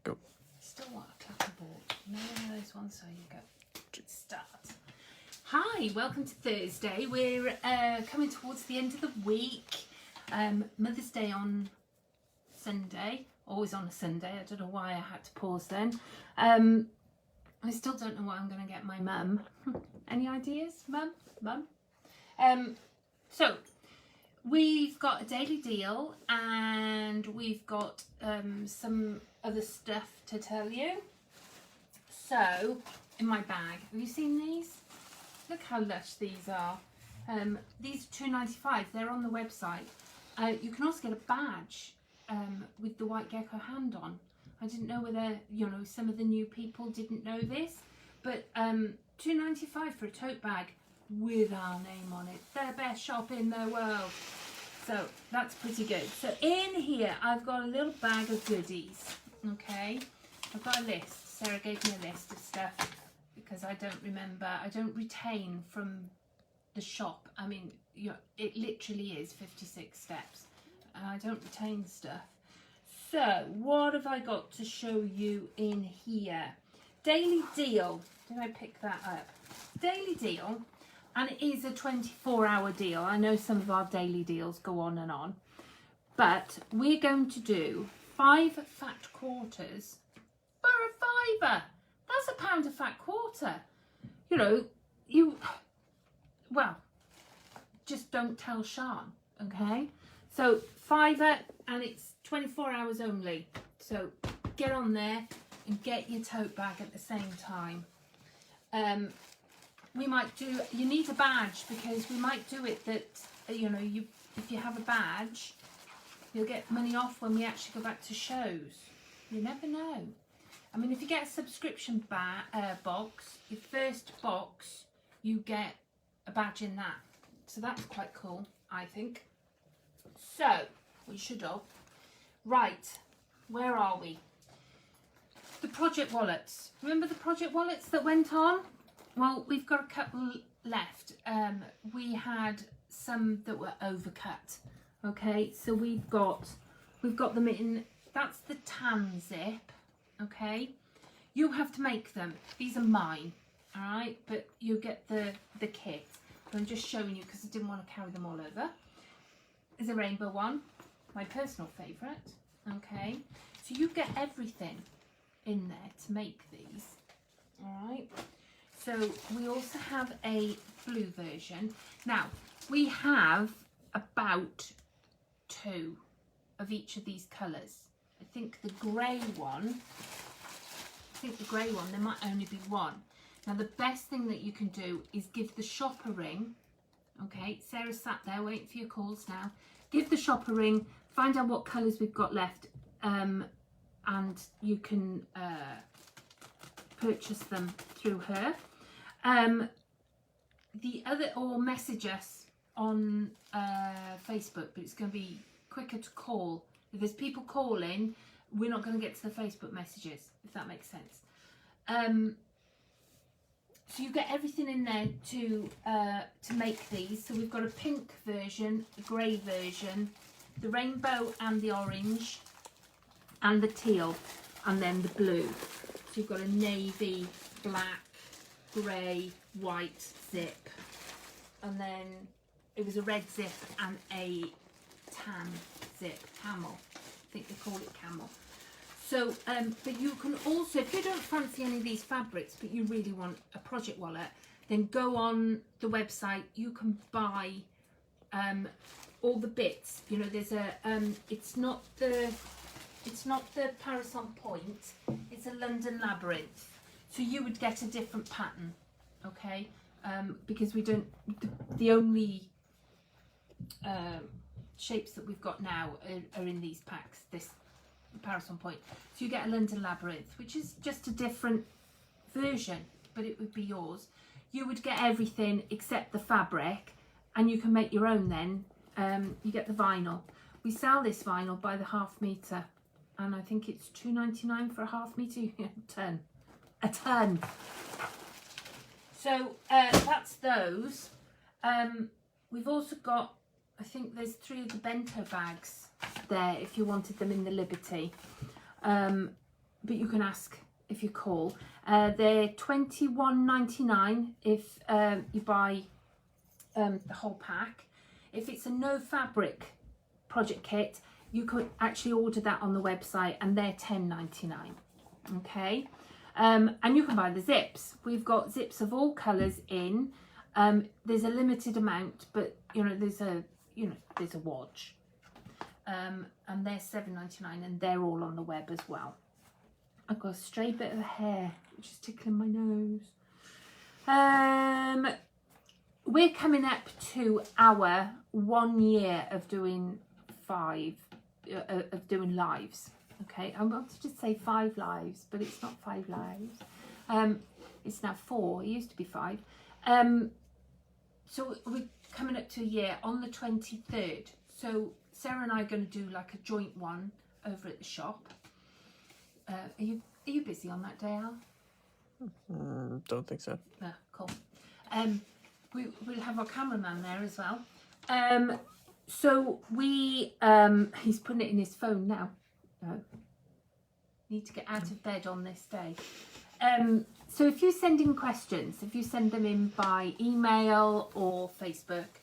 Go. Still want a clapperboard. Another one of those ones, so you go. Start. Hi, welcome to Thursday. We're coming towards the end of the week. Mother's Day on Sunday. Always on a Sunday. I don't know why I had to pause then. I still don't know what I'm going to get my mum. Any ideas, mum? So we've got a daily deal and we've got some other stuff to tell you. So in my bag, have you seen these? Look how lush these are. These are $2.95. They're on the website. You can also get a badge with the white gecko hand on. I didn't know whether, you know, some of the new people didn't know this, but $2.95 for a tote bag with our name on it. The best shop in the world. So that's pretty good. So in here, I've got a little bag of goodies. Okay, I've got a list. Sarah gave me a list of stuff because I don't remember. I don't retain from the shop. I mean, it literally is 56 steps. I don't retain stuff. So what have I got to show you in here? Daily deal. Did I pick that up? Daily deal. And it is a 24-hour deal. I know some of our daily deals go on and on. But we're going to do 5 fat quarters for a £5. That's £1 a fat quarter. You know, well, just don't tell Sean, okay? So £5 and it's 24 hours only. So get on there and get your tote bag at the same time. We might do, you need a badge because we might do it that, you know, if you have a badge, you'll get money off when we actually go back to shows. You never know. I mean, if you get a subscription box, your first box, you get a badge in that. So that's quite cool, I think. So, we should have. Right, where are we? The project wallets. Remember the project wallets that went on? Well, we've got a couple left. We had some that were overcut. Okay, so we've got them in. That's the tan zip. Okay, you have to make them. These are mine. All right, but you get the kit. I'm just showing you because I didn't want to carry them all over. There's a rainbow one, my personal favourite. Okay, so you get everything in there to make these. All right. So we also have a blue version. Now we have about 2 of each of these colours. I think the grey one. There might only be 1. Now the best thing that you can do is give the shop a ring. Okay, Sarah's sat there waiting for your calls now. Give the shop a ring, find out what colours we've got left, and you can purchase them through her. The other, or message us on Facebook, but it's going to be quicker to call. If there's people calling, we're not going to get to the Facebook messages, if that makes sense. So you get everything in there to make these. So we've got a pink version, a grey version, the rainbow and the orange, and the teal, and then the blue. So you've got a navy, black, grey, white zip, and then it was a red zip and a tan zip, camel. I think they call it camel. So, but you can also, if you don't fancy any of these fabrics, but you really want a project wallet, then go on the website. You can buy all the bits. You know, there's a, it's not the Paris on Point. It's a London Labyrinth. So you would get a different pattern, okay? Because we don't, the only shapes that we've got now are in these packs, this Paris on Point. So you get a London Labyrinth, which is just a different version, but it would be yours. You would get everything except the fabric, and you can make your own then. You get the vinyl. We sell this vinyl by the ½ metre, and I think it's $2.99 for a ½ metre. A ton. So that's those. We've also got, I think there's 3 of the bento bags there if you wanted them in the Liberty. but you can ask if you call. They're $21.99 if you buy the whole pack. If it's a no fabric project kit, you could actually order that on the website, and they're $10.99. Okay, and you can buy the zips. We've got zips of all colours in. There's a limited amount, but there's a watch, and they're $7.99, and they're all on the web as well. I've got a stray bit of hair which is tickling my nose. We're coming up to our 1 year of doing lives. Okay, I wanted to say 5 lives, but it's not 5 lives. It's now 4. It used to be 5. So we're coming up to a year on the 23rd. So Sarah and I are going to do like a joint one over at the shop. Are you busy on that day, Al? Don't think so. Cool. We'll have our cameraman there as well. So we he's putting it in his phone now. Need to get out of bed on this day. So if you send in questions, if you send them in by email or Facebook,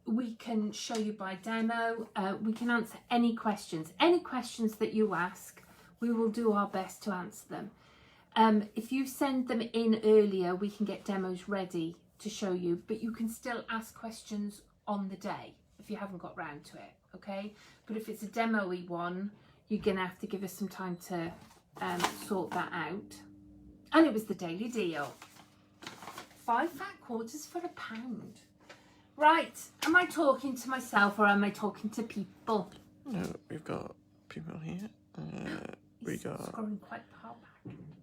we can show you by demo. We can answer any questions that you ask. We will do our best to answer them. If you send them in earlier, we can get demos ready to show you, but you can still ask questions on the day if you haven't got round to it, okay? But if it's a demo-y one, you're gonna have to give us some time to sort that out. And it was the daily deal. 5 fat quarters for £1. Right, am I talking to myself or am I talking to people? No, we've got people here. We got scrolling quite far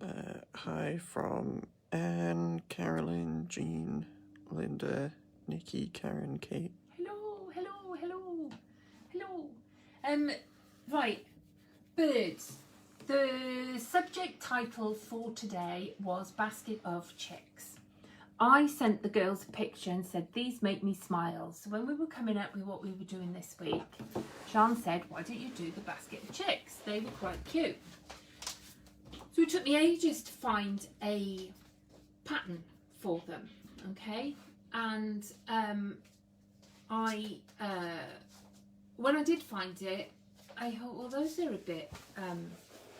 back. Hi from Anne, Carolyn, Jean, Linda, Nikki, Karen, Kate. Hello. Right, birds. The subject title for today was Basket of Chicks. I sent the girls a picture and said, these make me smile. So when we were coming up with what we were doing this week, Sean said, why don't you do the basket of chicks? They were quite cute. So it took me ages to find a pattern for them, okay? And when I did find it, I thought, well, those are a bit,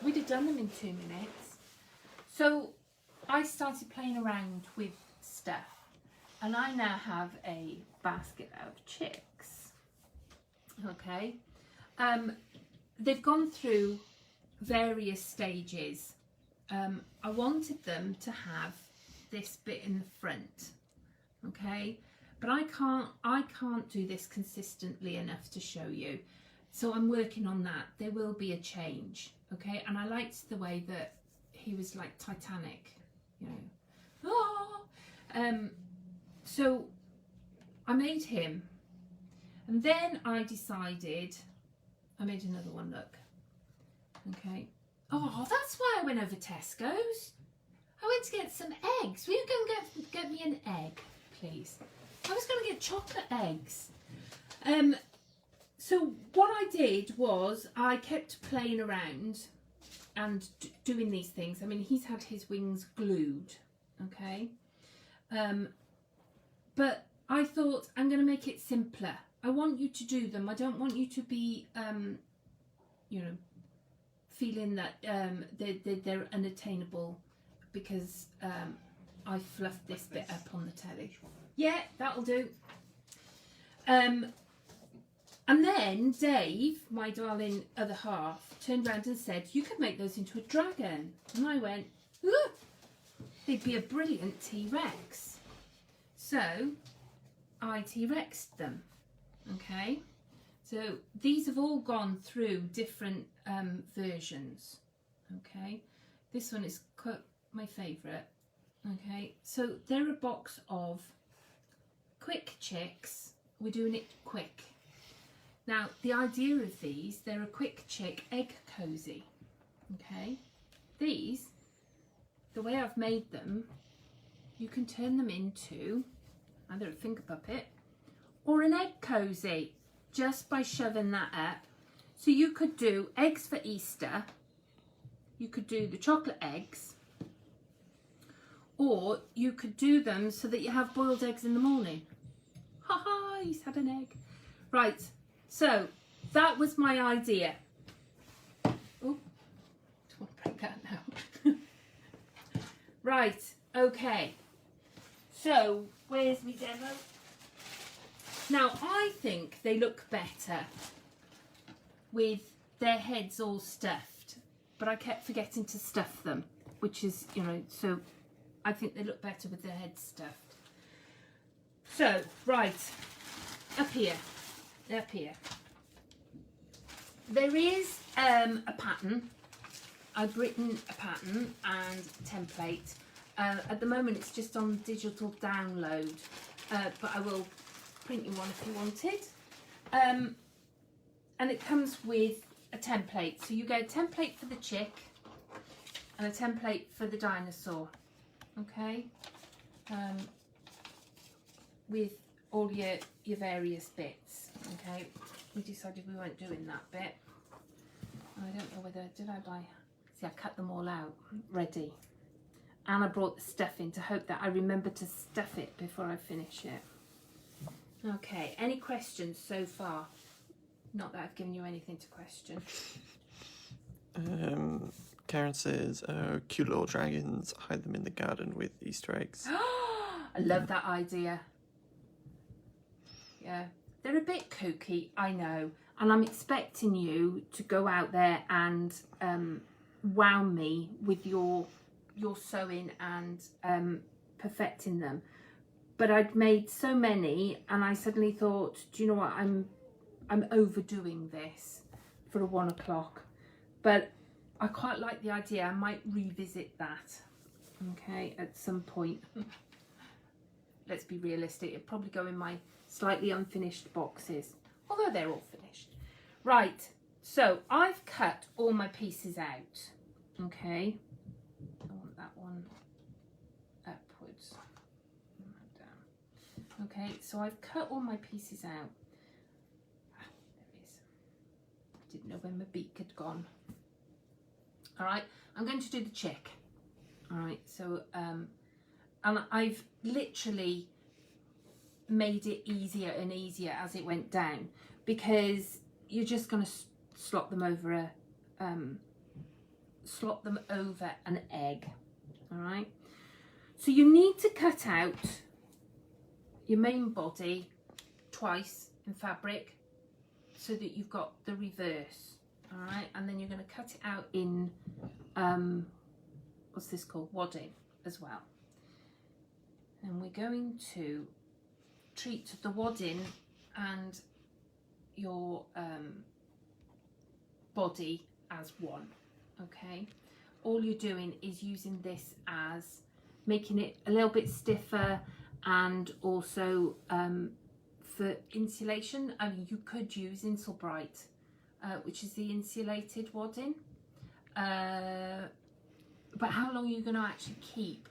we'd have done them in 2 minutes. So I started playing around with stuff, and I now have a basket of chicks, okay? They've gone through various stages. I wanted them to have this bit in the front, okay? But I can't do this consistently enough to show you. So I'm working on that. There will be a change, okay? And I liked the way that he was like Titanic, you know. Ah! So I made him, and then I decided, I made another one, look, okay. Oh, that's why I went over Tesco's. I went to get some eggs. Will you go and get me an egg, please? I was going to get chocolate eggs. So what I did was I kept playing around and doing these things. I mean, he's had his wings glued, okay? But I thought, I'm going to make it simpler. I want you to do them. I don't want you to be, you know, feeling that they're unattainable because I fluffed this bit up on the telly. Yeah, that'll do. And then Dave, my darling other half, turned around and said, you could make those into a dragon. And I went, ooh, they'd be a brilliant T-Rex. So I T-Rexed them, okay? So these have all gone through different versions, okay? This one is quite my favourite, okay? So they're a box of quick chicks. We're doing it quick. Now, the idea of these, they're a quick chick egg cozy, okay? These, the way I've made them, you can turn them into either a finger puppet or an egg cozy just by shoving that up. So you could do eggs for Easter, you could do the chocolate eggs, or you could do them so that you have boiled eggs in the morning. Ha ha, he's had an egg. Right, so that was my idea. Oh, don't want to break that now. Right, okay. So, where's my demo? Now, I think they look better with their heads all stuffed, but I kept forgetting to stuff them, which is, you know, so I think they look better with their heads stuffed. So, right, up here. There is a pattern. I've written a pattern and template. At the moment it's just on digital download, but I will print you one if you wanted. And it comes with a template. So you get a template for the chick and a template for the dinosaur. Okay? With all your various bits. Okay? We decided we weren't doing that bit. I don't know whether, did I buy... See, I cut them all out, ready. And I brought the stuff in to hope that I remember to stuff it before I finish it. Okay, any questions so far? Not that I've given you anything to question. Karen says, cute little dragons, hide them in the garden with Easter eggs. I love that idea. Yeah, they're a bit kooky, I know. And I'm expecting you to go out there and wow me with your sewing and perfecting them. But I'd made so many and I suddenly thought, do you know what, I'm overdoing this for a 1 o'clock. But I quite like the idea. I might revisit that, okay, at some point. Let's be realistic, it'll probably go in my slightly unfinished boxes, although they're all finished. Right, so I've cut all my pieces out, okay. I want that one upwards, down. Okay, so I've cut all my pieces out. Ah, there it is. I didn't know where my beak had gone. All right, I'm going to do the chick. All right, so and I've literally made it easier and easier as it went down, because you're just going to slot them over an egg. All right, so you need to cut out your main body twice in fabric so that you've got the reverse. All right, and then you're going to cut it out in what's this called, wadding as well. And we're going to treat the wadding and your body as one. Okay, all you're doing is using this as making it a little bit stiffer, and also for insulation. I mean, you could use Insulbright, which is the insulated wadding, but how long are you going to actually keep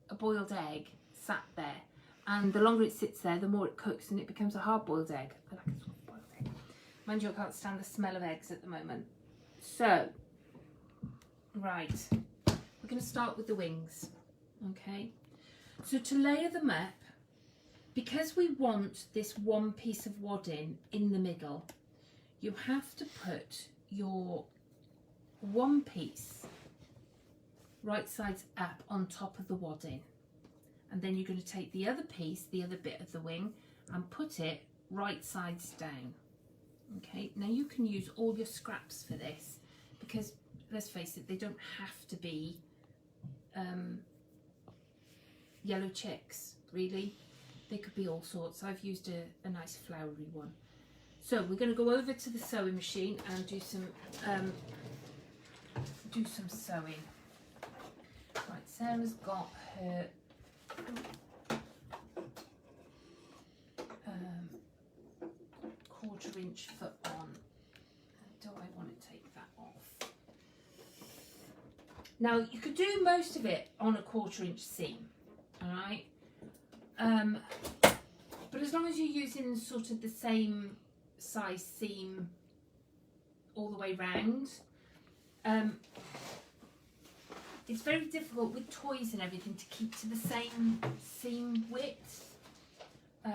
a boiled egg sat there? And the longer it sits there, the more it cooks and it becomes a hard-boiled egg. I like a soft-boiled egg. Mind you, I can't stand the smell of eggs at the moment. So, right, we're going to start with the wings, okay? So to layer them up, because we want this one piece of wadding in the middle, you have to put your one piece right sides up on top of the wadding. And then you're going to take the other piece, the other bit of the wing, and put it right sides down. Okay, now you can use all your scraps for this, because let's face it, they don't have to be yellow chicks, really. They could be all sorts. I've used a nice flowery one. So we're going to go over to the sewing machine and do some sewing. Right, Sarah's got her quarter-inch foot on. Do I want to take that off? Now you could do most of it on a 1/4 inch seam, all right? But as long as you're using sort of the same size seam all the way round, it's very difficult with toys and everything to keep to the same seam width. Do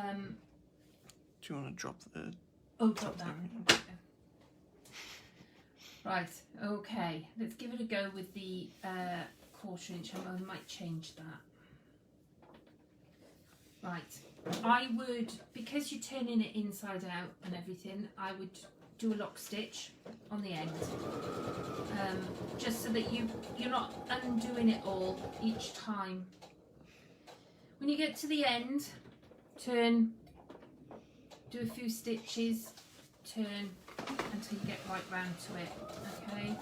you want to drop the... Oh, drop that. Right, okay. Let's give it a go with the 1/4 inch. I might change that. Right. I would, because you're turning it inside out and everything, I would do a lock stitch on the end. Just so that you're not undoing it all each time. When you get to the end, turn, do a few stitches, turn until you get right round to it. Okay.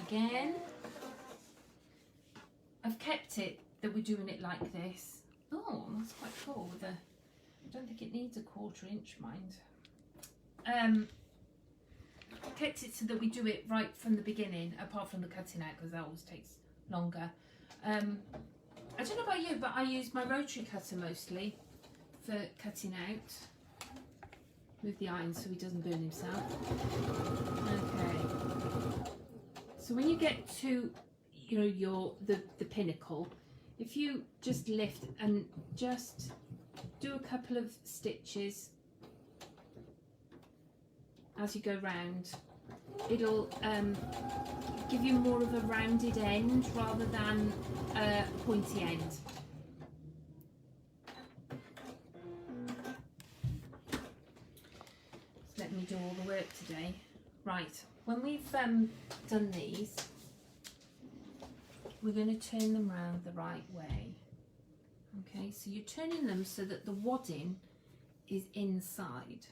Again. I've kept it that we're doing it like this. Oh, that's quite cool. With a, I don't think it needs a 1/4 inch, mind. I've kept it so that we do it right from the beginning, apart from the cutting out, because that always takes longer. I don't know about you, but I use my rotary cutter mostly for cutting out. Move the iron so he doesn't burn himself. Okay. So when you get to, the pinnacle, if you just lift and just do a couple of stitches as you go round, it'll give you more of a rounded end rather than a pointy end. Just let me do all the work today. Right. When we've done these, we're going to turn them round the right way. Okay, so you're turning them so that the wadding is inside.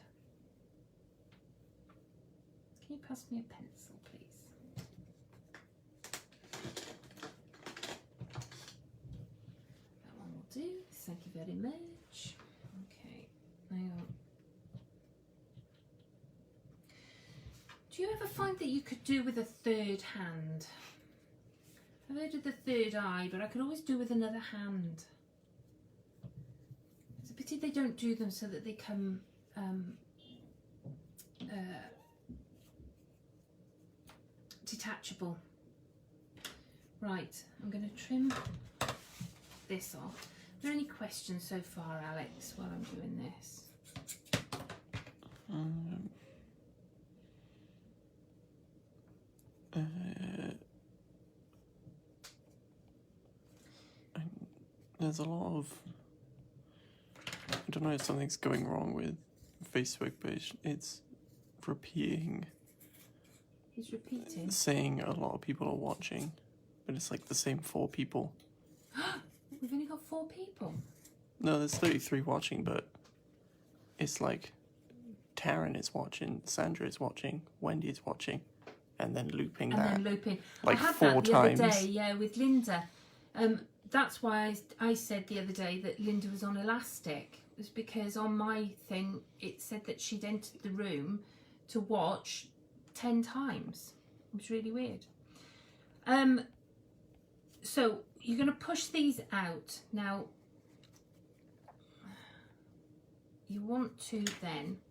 Can you pass me a pencil, please? That one will do. Thank you very much. Okay, hang on. Do you ever find that you could do with a third hand? I've heard of the third eye, but I could always do with another hand. It's a pity they don't do them so that they come detachable. Right, I'm going to trim this off. Are there any questions so far, Alex, while I'm doing this? There's a lot of... I don't know if something's going wrong with Facebook, but it's repeating... He's repeating? Saying a lot of people are watching, but it's like the same 4 people. We've only got 4 people? No, there's 33 watching, but it's like Taryn is watching, Sandra is watching, Wendy is watching, and then looping and that. And then looping. Like I had 4 that the times. other day, yeah, with Linda. That's why I said the other day that Linda was on elastic. It was because on my thing it said that she'd entered the room to watch 10 times. It was really weird. So you're going to push these out. Now you want to then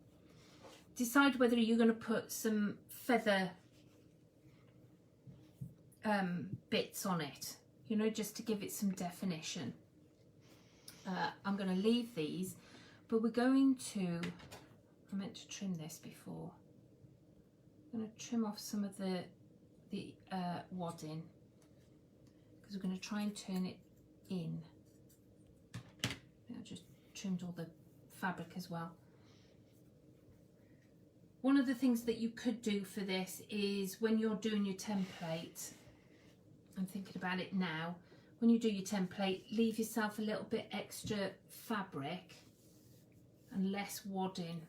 decide whether you're going to put some feather bits on it, just to give it some definition. I'm going to leave these, but we're going to, I meant to trim this before. I'm going to trim off some of the wadding, because we're going to try and turn it in. I just trimmed all the fabric as well. One of the things that you could do for this is when you're doing your template, I'm thinking about it now, when you do your template, leave yourself a little bit extra fabric and less wadding,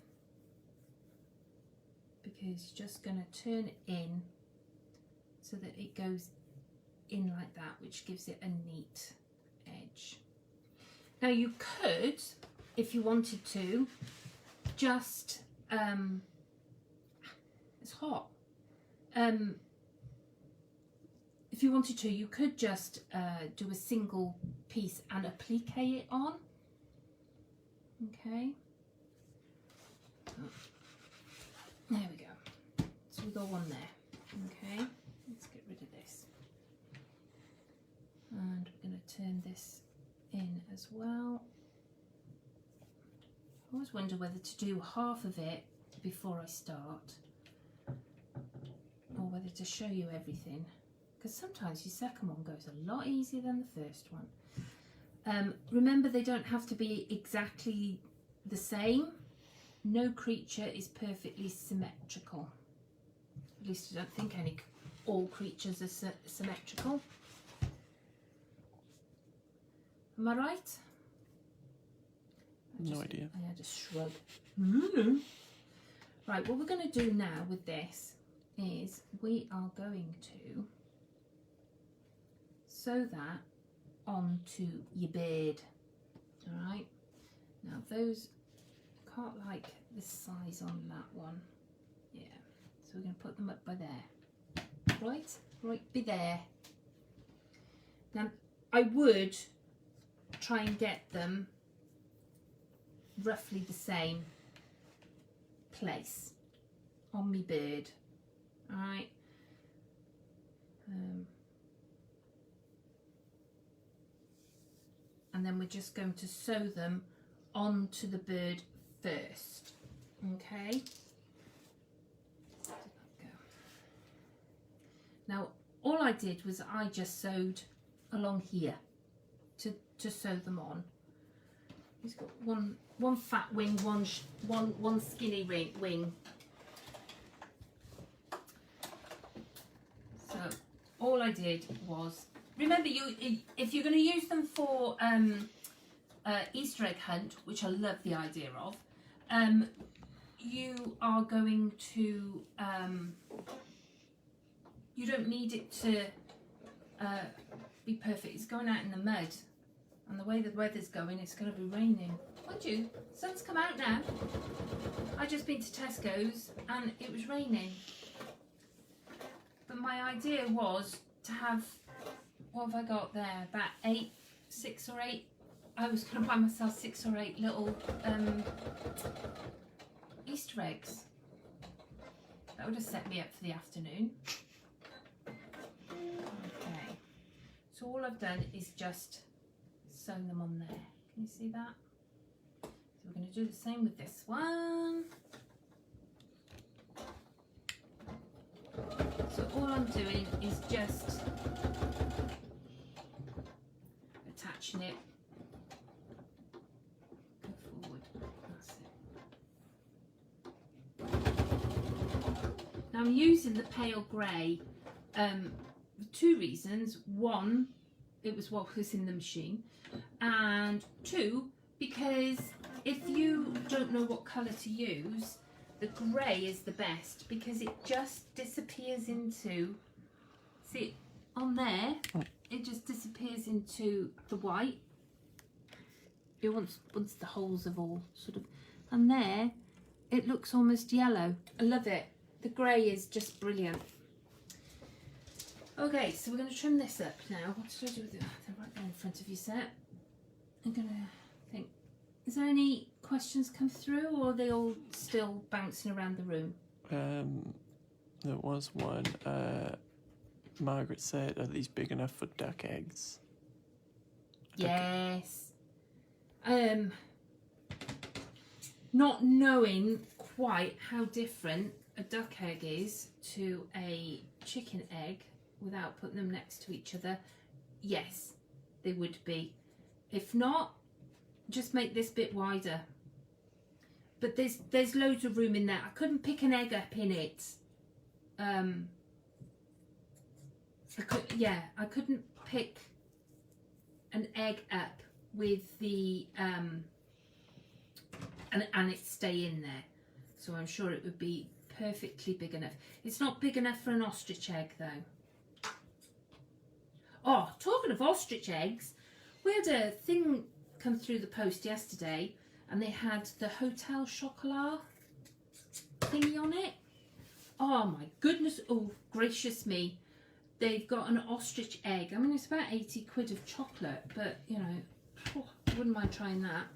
because you're just going to turn it in so that it goes in like that, which gives it a neat edge. Now you could, if you wanted to, just it's hot. If you wanted to, you could just do a single piece and applique it on. Okay. There we go. So we got one there. Okay, let's get rid of this. And we're going to turn this in as well. I always wonder whether to do half of it before I start, or whether to show you everything, because sometimes your second one goes a lot easier than the first one. Remember, they don't have to be exactly the same. No creature is perfectly symmetrical. At least I don't think all creatures are symmetrical. Am I right? No idea. I had a shrug. Right, what we're going to do now with this is we are going to sew that onto your bird. Alright, now those, I can't like the size on that one. Yeah, so we're going to put them up by there. Right, be there. Now, I would try and get them roughly the same place on me bird. Alright. And then we're just going to sew them onto the bird first. Okay. Now all I did was I just sewed along here to sew them on. He's got one fat wing, one skinny wing. So all I did was, remember, if you're going to use them for Easter egg hunt, which I love the idea of, you are going to you don't need it to be perfect. It's going out in the mud, and the way the weather's going, it's going to be raining. Mind you, sun's come out now. I just been to Tesco's and it was raining. But my idea was to have, what have I got there? About 6 or 8. I was going to buy myself 6 or 8 little Easter eggs. That would have set me up for the afternoon. Okay. So all I've done is just sewn them on there. Can you see that? So we're going to do the same with this one. So all I'm doing is just attaching it. Go forward. That's it. Now I'm using the pale grey for 2 reasons. One, it was what was in the machine, and 2, because if you don't know what colour to use, the grey is the best because it just disappears into, see on there, it just disappears into the white. It once the holes have all sort of, and there it looks almost yellow. I love it. The grey is just brilliant. Okay, so we're going to trim this up now. What should I do with it? They're right there in front of you, set. I'm going to think, is there any questions come through, or are they all still bouncing around the room? There was one. Margaret said, are these big enough for duck eggs? Yes. Not knowing quite how different a duck egg is to a chicken egg without putting them next to each other, yes, they would be. If not, just make this bit wider. But there's loads of room in there. I couldn't pick an egg up in it. I couldn't pick an egg up with the and it stay in there. So I'm sure it would be perfectly big enough. It's not big enough for an ostrich egg though. Oh, talking of ostrich eggs, we had a thing come through the post yesterday, and they had the Hotel Chocolat thingy on it. Oh my goodness, oh gracious me. They've got an ostrich egg. I mean, it's about 80 quid of chocolate, but you know, I wouldn't mind trying that.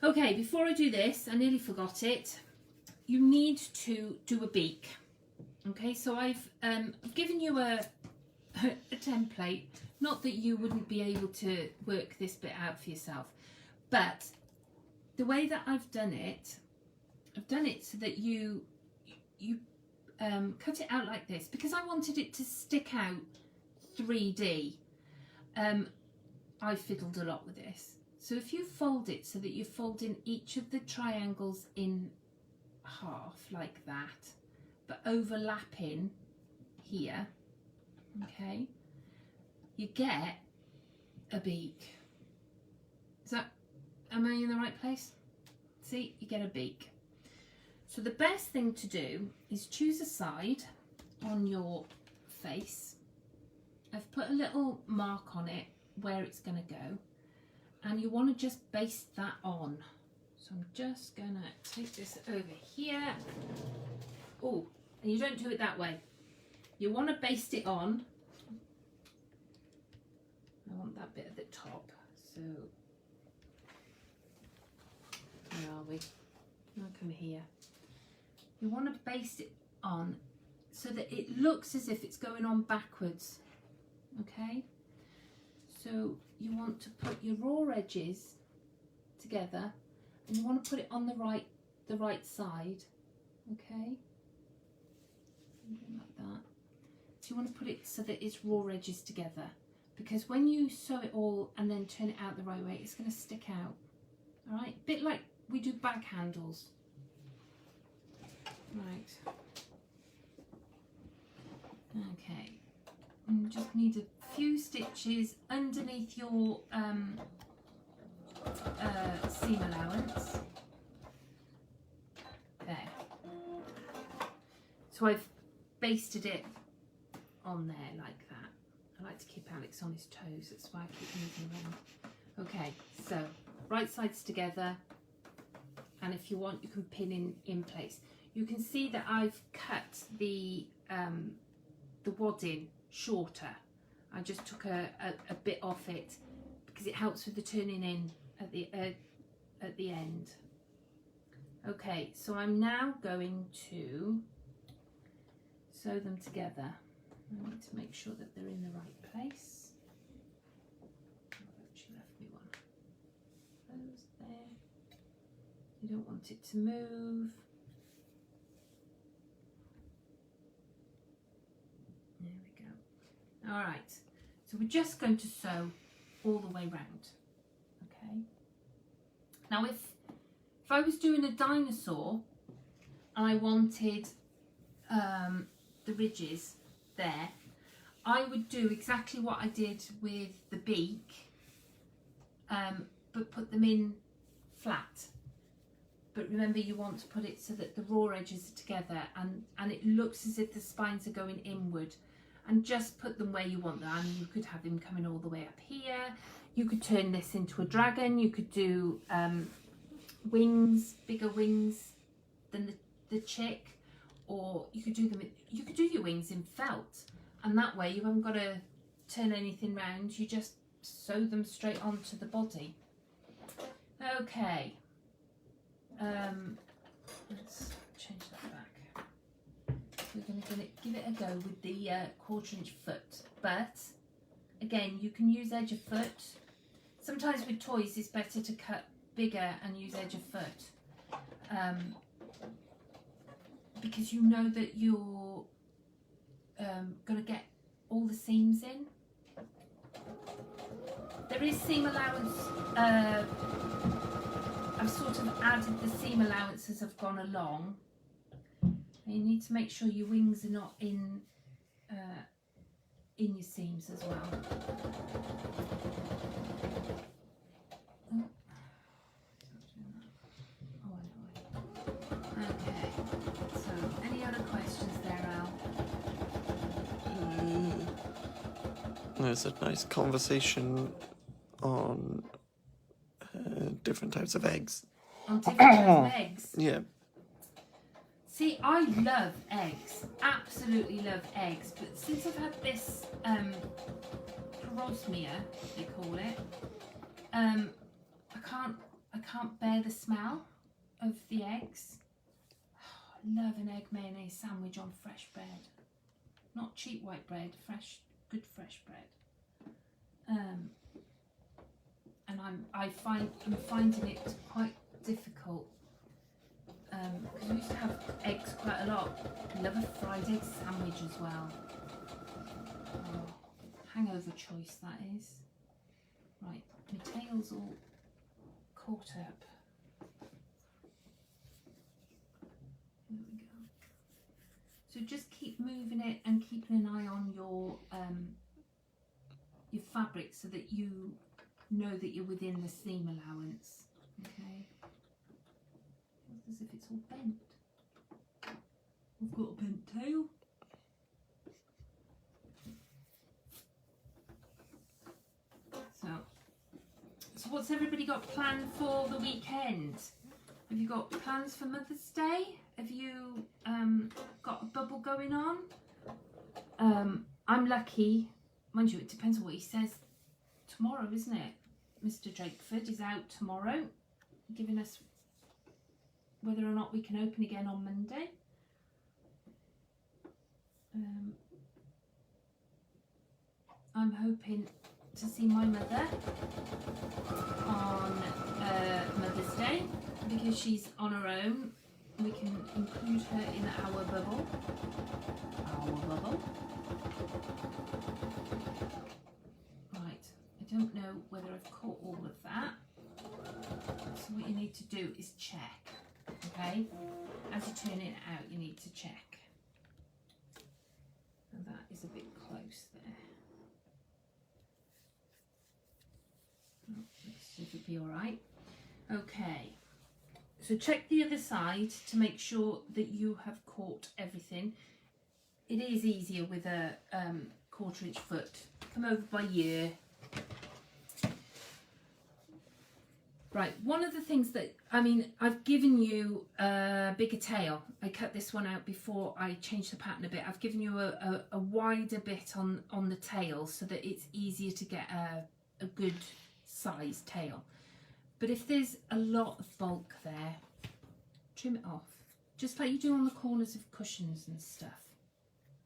Okay, before I do this, I nearly forgot it. You need to do a beak. Okay, so I've given you a template. Not that you wouldn't be able to work this bit out for yourself, but the way that I've done it so that you cut it out like this because I wanted it to stick out 3D. I fiddled a lot with this. So if you fold it so that you're folding each of the triangles in half like that, but overlapping here, okay, you get a beak. Am I in the right place? See, you get a beak. So the best thing to do is choose a side on your face. I've put a little mark on it where it's going to go, and you want to just baste that on. So I'm just going to take this over here. Oh, and you don't do it that way. You want to baste it on. I want that bit at the top. So where are we? I'll come here. You want to baste it on so that it looks as if it's going on backwards. Okay? So you want to put your raw edges together, and you want to put it on the right side. Okay? Like that. So you want to put it so that it's raw edges together, because when you sew it all and then turn it out the right way, it's going to stick out. All right? A bit like we do bag handles. Right. Okay. You just need a few stitches underneath your seam allowance. There. So I've basted it on there like that. I like to keep Alex on his toes, that's why I keep moving around. Okay, so right sides together, and if you want you can pin in place. You can see that I've cut the wadding shorter. I just took a bit off it because it helps with the turning in at the end. Okay, so I'm now going to sew them together. I need to make sure that they're in the right place. I've actually left me one. Those there. You don't want it to move. There we go. All right, so we're just going to sew all the way round. Okay. Now, if I was doing a dinosaur and I wanted the ridges there, I would do exactly what I did with the beak, but put them in flat. But remember, you want to put it so that the raw edges are together and it looks as if the spines are going inward, and just put them where you want them. And you could have them coming all the way up here. You could turn this into a dragon. You could do wings, bigger wings than the chick, or you could do them. You could do your wings in felt, and that way you haven't got to turn anything round. You just sew them straight onto the body. Okay. Let's change that back. We're going to give it a go with the 1/4 inch foot, but again, you can use edge of foot. Sometimes with toys it's better to cut bigger and use edge of foot, because you know that you're going to get all the seams in. There is seam allowance. I've sort of added the seam allowance as I've gone along. And you need to make sure your wings are not in your seams as well. Oh, I know. Okay. So, any other questions there, Al? There's a nice conversation on different types of eggs. On different types of eggs? Yeah. See, I love eggs, absolutely love eggs, but since I've had this parosmia, they call it, I I can't bear the smell of the eggs. Oh, I love an egg mayonnaise sandwich on fresh bread. Not cheap white bread, fresh, good fresh bread. And I'm finding it quite difficult because we used to have eggs quite a lot. I love a fried egg sandwich as well. Oh, hangover choice that is. Right, my tail's all caught up. There we go. So just keep moving it and keeping an eye on your fabric so that you know that you're within the seam allowance. Okay. Feels as if it's all bent. I've got a bent tail. So what's everybody got planned for the weekend? Have you got plans for Mother's Day? Have you got a bubble going on? I'm lucky. Mind you, it depends on what he says tomorrow, isn't it? Mr. Drakeford is out tomorrow, giving us whether or not we can open again on Monday. I'm hoping to see my mother on Mother's Day because she's on her own. We can include her in our bubble. Right, I don't know whether I've caught all of that. So what you need to do is check, okay? As you're turning it out, you need to check. And that is a bit close there. Let's see if it'll be all right. Okay, so check the other side to make sure that you have caught everything. It is easier with a 1/4 inch foot. Come over by you. Right, one of the things that, I've given you a bigger tail. I cut this one out before I changed the pattern a bit. I've given you a wider bit on the tail so that it's easier to get a good size tail. But if there's a lot of bulk there, trim it off, just like you do on the corners of cushions and stuff.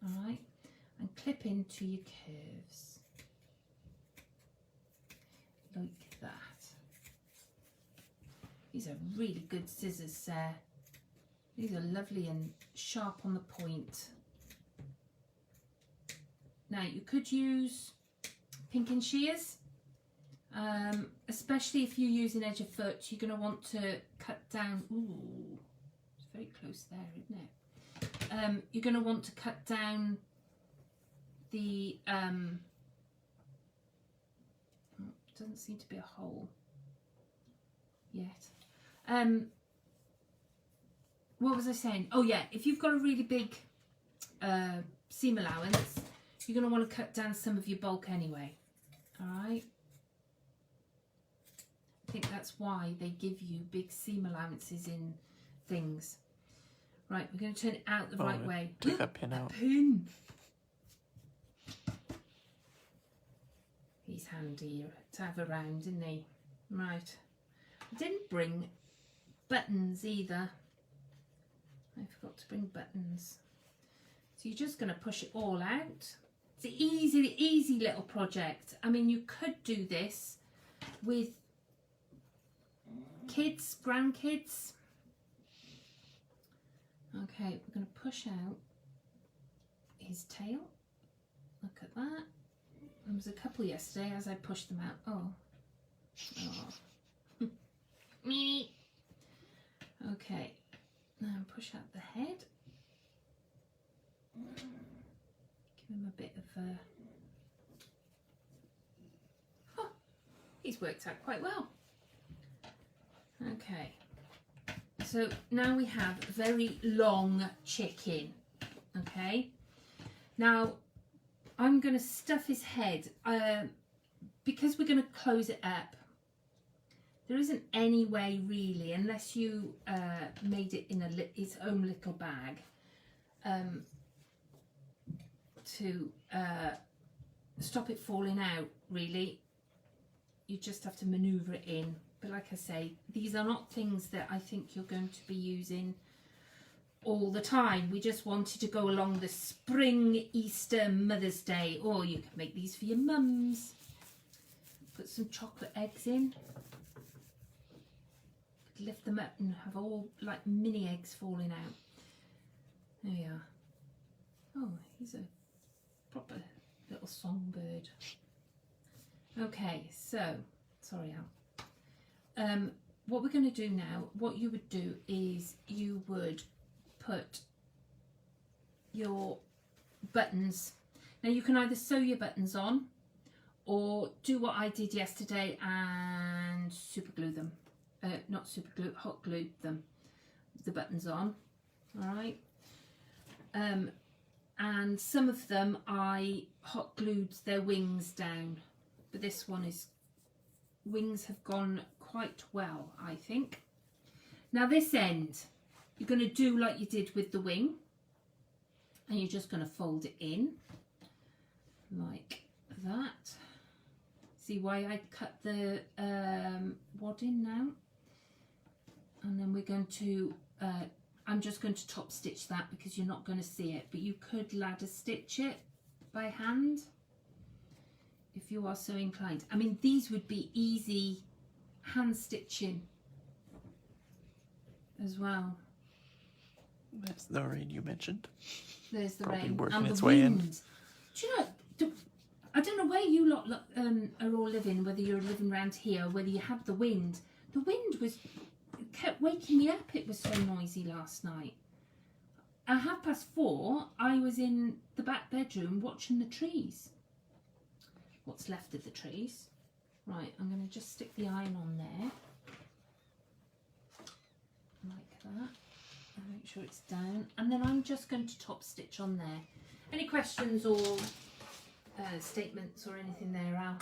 All right, and clip into your curves like that. These are really good scissors, Sarah. These are lovely and sharp on the point. Now you could use pinking shears. Especially if you use an edge of foot, you're going to want to cut down. Ooh, it's very close there, isn't it? You're going to want to cut down the. Doesn't seem to be a hole yet. What was I saying? Oh yeah, if you've got a really big seam allowance, you're going to want to cut down some of your bulk anyway. All right. I think that's why they give you big seam allowances in things. Right, we're going to turn it out the right way. Take that pin out. Pin! He's handy to have around, isn't he? Right. I didn't bring buttons either. I forgot to bring buttons. So you're just going to push it all out. It's an easy little project. You could do this with kids, grandkids. Okay, we're going to push out his tail. Look at that. There was a couple yesterday as I pushed them out. Oh. Me. Okay, now push out the head. Give him a bit of a... Oh, he's worked out quite well. Okay, so now we have a very long chicken. Okay, now I'm going to stuff his head because we're going to close it up. There isn't any way really, unless you made it in its own little bag, to stop it falling out. Really, you just have to manoeuvre it in But like I say, these are not things that I think you're going to be using all the time. We just wanted to go along the spring, Easter, Mother's Day. Or you can make these for your mums. Put some chocolate eggs in. Lift them up and have all like mini eggs falling out. There we are. Oh, he's a proper little songbird. Okay, so, sorry Al. What we're going to do now, what you would do is you would put your buttons. Now you can either sew your buttons on or do what I did yesterday and super glue them. Not super glue, hot glue them, the buttons on. Alright. And some of them I hot glued their wings down, but this one is, wings have gone quite well, I think. Now this end, you're going to do like you did with the wing, and you're just going to fold it in like that. See why I cut the wad in now? And then we're going to, I'm just going to top stitch that because you're not going to see it, but you could ladder stitch it by hand if you are so inclined. I mean, these would be easy hand stitching as well. There's the rain you mentioned. There's the Probably rain working and its the way wind. in. Do you know, I don't know where you lot are all living, whether you're living around here, whether you have the wind. The wind kept waking me up. It was so noisy last night. At 4:30, I was in the back bedroom watching the trees. What's left of the trees. Right, I'm going to just stick the iron on there. Like that. And make sure it's down. And then I'm just going to top stitch on there. Any questions or statements or anything there, Al?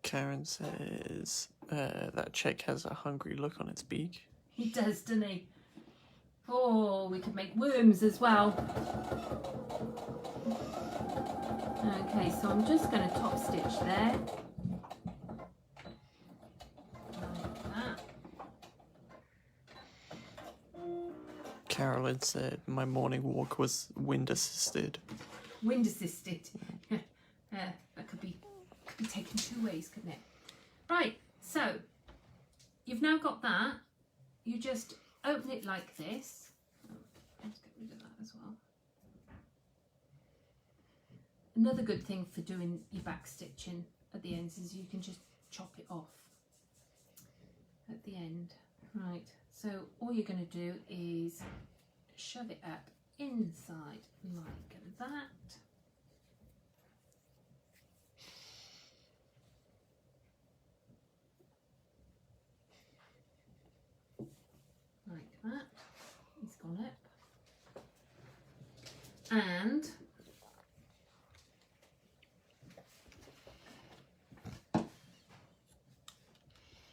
Karen says that chick has a hungry look on its beak. He does, doesn't he? Oh, we could make worms as well. Okay, so I'm just going to top stitch there. Like that. Carolyn said my morning walk was wind assisted. Wind assisted. That could be taken two ways, couldn't it? Right, so you've now got that. You just open it like this. Oh, let's get rid of that as well. Another good thing for doing your back stitching at the ends is you can just chop it off at the end. Right, so all you're going to do is shove it up inside like that. Like that. He's gone up. And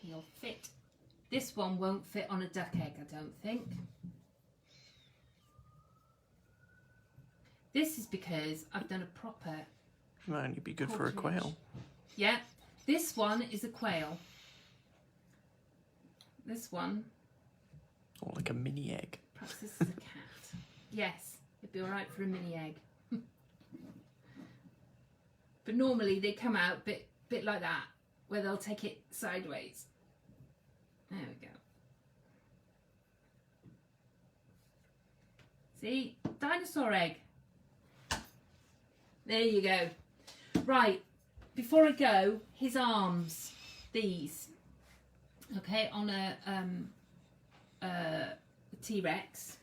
he'll fit. This one won't fit on a duck egg, I don't think. This is because I've done a proper... Might only be good for a quail. Yeah, this one is a quail. This one... Or like a mini egg. Perhaps this is a cat. Yes, it'd be alright for a mini egg. But normally they come out a bit like that, where they'll take it sideways. There we go. See? Dinosaur egg. There you go. Right, before I go, his arms. These. Okay, on a T-Rex-ish.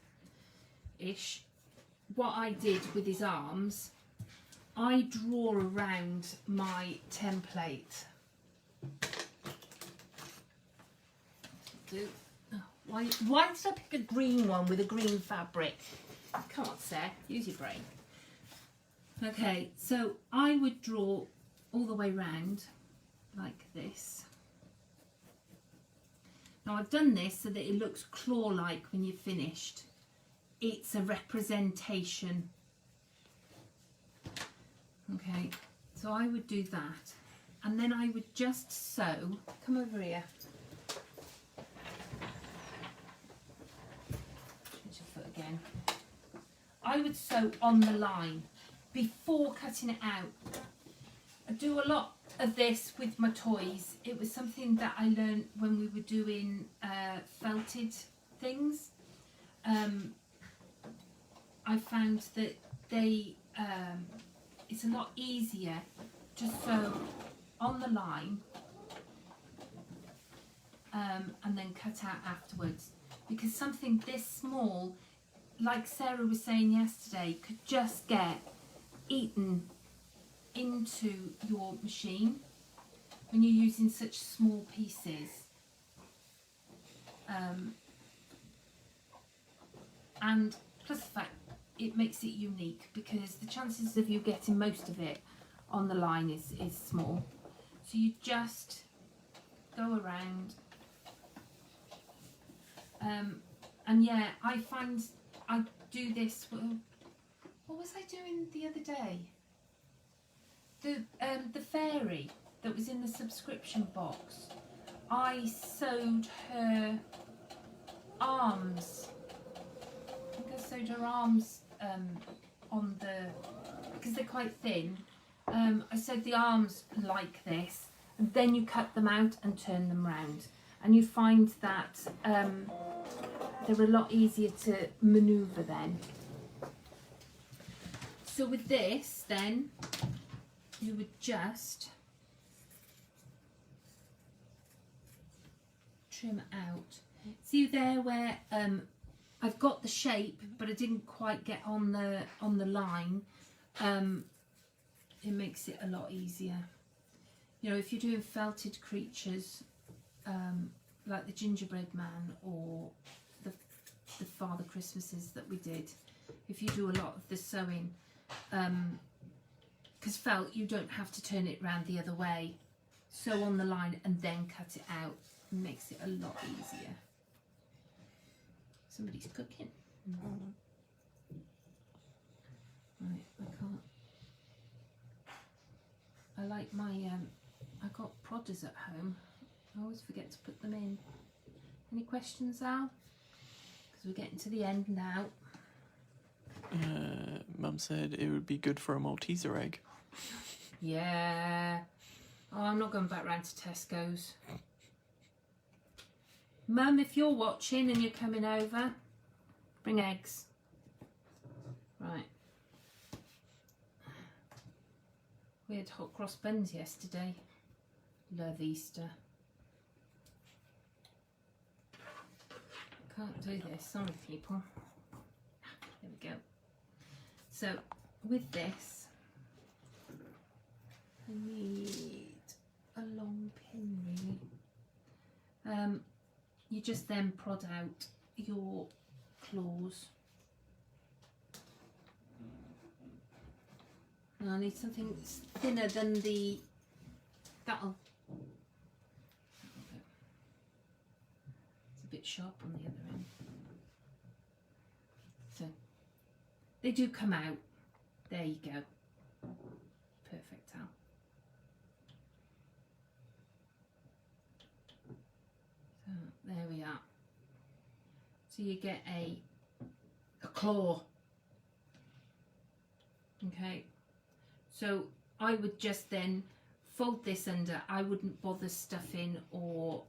What I did with his arms, I draw around my template. Why did I pick a green one with a green fabric? Come on, Sarah, use your brain. Okay, so I would draw all the way round like this. Now I've done this so that it looks claw-like when you're finished. It's a representation. Okay, so I would do that. And then I would just sew. Come over here. Change your foot again. I would sew on the line before cutting it out. I do a lot of this with my toys. It was something that I learned when we were doing felted things. I found that it's a lot easier to sew on the line and then cut out afterwards, because something this small, like Sarah was saying yesterday, could just get eaten into your machine when you're using such small pieces. And plus the fact it makes it unique, because the chances of you getting most of it on the line is small. So you just go around. And yeah, I find I do this. What was I doing the other day? The fairy that was in the subscription box. I sewed her arms. I think I sewed her arms on because they're quite thin. I sewed the arms like this, and then you cut them out and turn them round, and you find that they're a lot easier to manoeuvre then. So with this then, you would just trim out. See there where I've got the shape, but I didn't quite get on the line. It makes it a lot easier. You know, if you're doing felted creatures like the gingerbread man or the Father Christmases that we did, if you do a lot of the sewing, because felt, you don't have to turn it round the other way. Sew on the line and then cut it out. It makes it a lot easier. Somebody's cooking. Right, I can't. I like my, I got prodders at home. I always forget to put them in. Any questions, Al? Because we're getting to the end now. Mum said it would be good for a Malteser egg. Yeah. Oh, I'm not going back round to Tesco's. Mum, if you're watching and you're coming over, bring eggs. Right. We had hot cross buns yesterday. Love Easter. Can't do this, sorry people. There we go. So with this, I need a long pin really. You just then prod out your claws. And I need something thinner than that'll. It's a bit sharp on the other end. So they do come out. There you go. Perfect, Al. So there we are. So you get a claw. Okay. So I would just then fold this under. I wouldn't bother stuffing or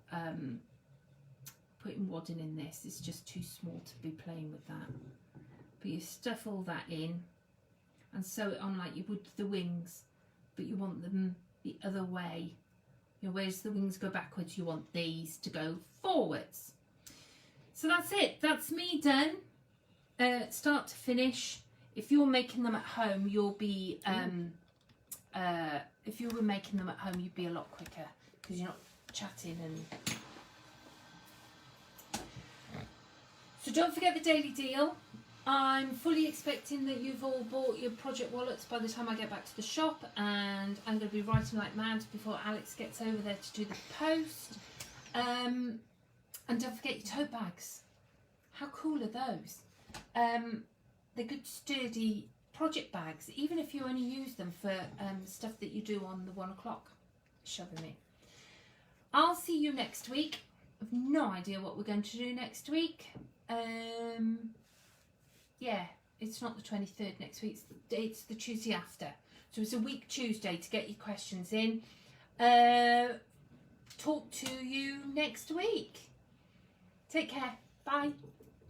putting wadding in this. It's just too small to be playing with that. But you stuff all that in and sew it on like you would the wings, but you want them the other way. You know, whereas the wings go backwards, you want these to go forwards. So that's it. That's me done. Start to finish. If you're making them at home, you'll be if you were making them at home, you'd be a lot quicker because you're not chatting and. So don't forget the daily deal. I'm fully expecting that you've all bought your project wallets by the time I get back to the shop, and I'm going to be writing like mad before Alex gets over there to do the post. And don't forget your tote bags. How cool are those? They're good sturdy project bags, even if you only use them for stuff that you do on the 1 o'clock. shoving me. I'll see you next week. I've no idea what we're going to do next week. Yeah, it's not the 23rd next week, it's the Tuesday after. So it's a week Tuesday to get your questions in. Talk to you next week. Take care. Bye.